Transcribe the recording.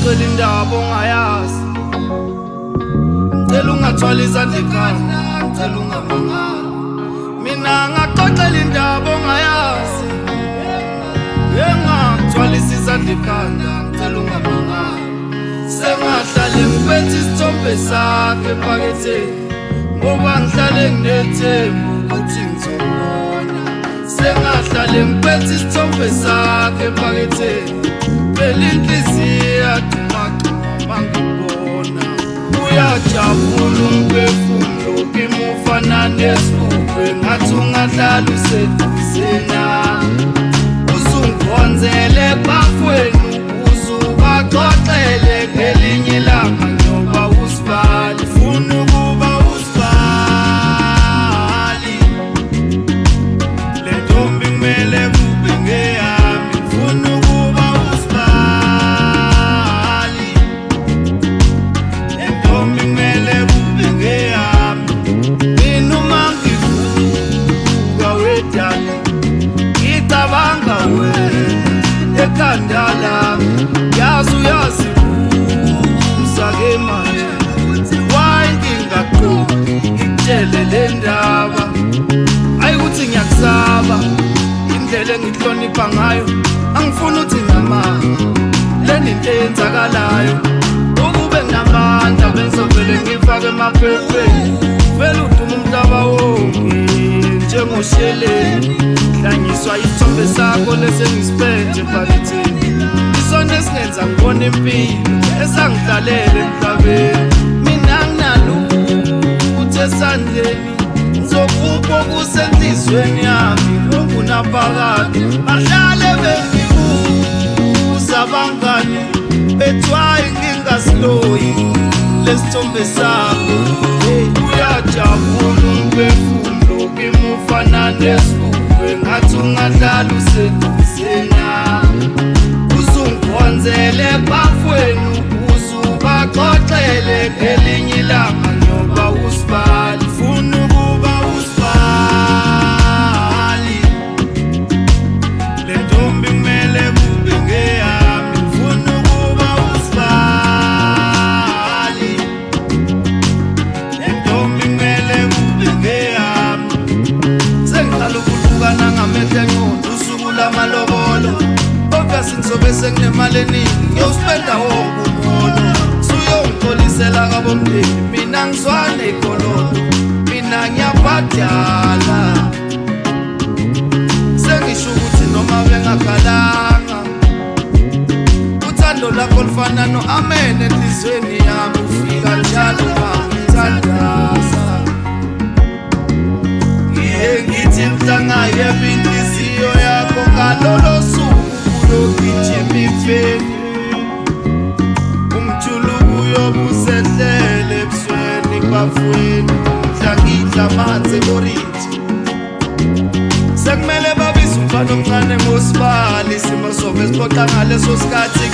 ungaxoxeli indaba ongayazi, ngicela ungathwali izandla ekhanda, ngicela ungamangali. Mina ngaxoxela indaba ongayazi, ngingakthwalisa izandla ekhanda, ngicela ungamangali. Sengahlale ngiphethe isithombe sakhe ephaketheni, ngoba ngihlale nginethemba ukuthi ngizobona. Sengahlale ngiphethe isithombe sakhe ephaketheni, phela inhliziyo yadumagquma mangibona. Uyajabula umphefumulo kimi ufana nesibube, ngathi ungadlala useduze nami. Uzungikhonzele bafweni ukuze ubaxoxele ngelinye ilanga njengoba usibali. Funa ukuba usibali, le ntombi kumele kube ngeyami. Funa ukuba usibali, le ntombi kumele kube ngeyami. Mina uma ngivuka wedala ngicabanga wena ekhanda lami, yazi uyazibuza-ke manje why ngingaqondi ngikutshele le ndaba. Hayi ukuthi ngiyakusaba indlela engihlonipha ngayo, angifuni ukuthi ngamanga leni into eyenzakalayo. Ukube nginamandla bengizovele ngifake emaphepheni, vele udume umhlaba wonke njengosheleni. Hlanyiswa isithombe sakho lesengisiphethe ephaketheni, isona esingenza ngibona impilo esangidlalele emhlabeni. Mina nginalutho esandleni, ngizokupha okusenhlizweni yami lokunaphakade. Bahlale bengibuza abangani bethi hhayi ngingasiloyi lesithombe sakho. Uyajabula umphefumulo kimi ufana nesibube, ngathi ungadlala useduze nami. Uzungikhonzele bafweni ukuze ubaxoxele ngelinye ilanga njengoba usibali. Funa ukuba usibali, le ntombi kumele kube ngeyami. Funa ukuba usibali, le ntombi kumele kube ngeyami. Sengiqala ukuhlukana ngamehlo engqondo usuku lamalobolo, obviously ngizobe senginemali eningi ngiyowuspenda wonke umholo. Suyongixolisela kabomndeni, mina ngizwane igololo, mina ngiyabhadala. Sengisho ukuthi noma bengakhalanga, uthando lakho lufana no-amen enhlizweni yami. Ufika njalo mangithandaza, ngithi mhlangayeba inhliziyo yakho ngalolo suku kulogijima ifeni. Umjuluko uyobe usehlele ebusweni bafweni, mhlangidla amanzi eboriji. Sekumele babize umfana omncane ngosibali, isimo sobe siphoxa ngaleso sikhathi.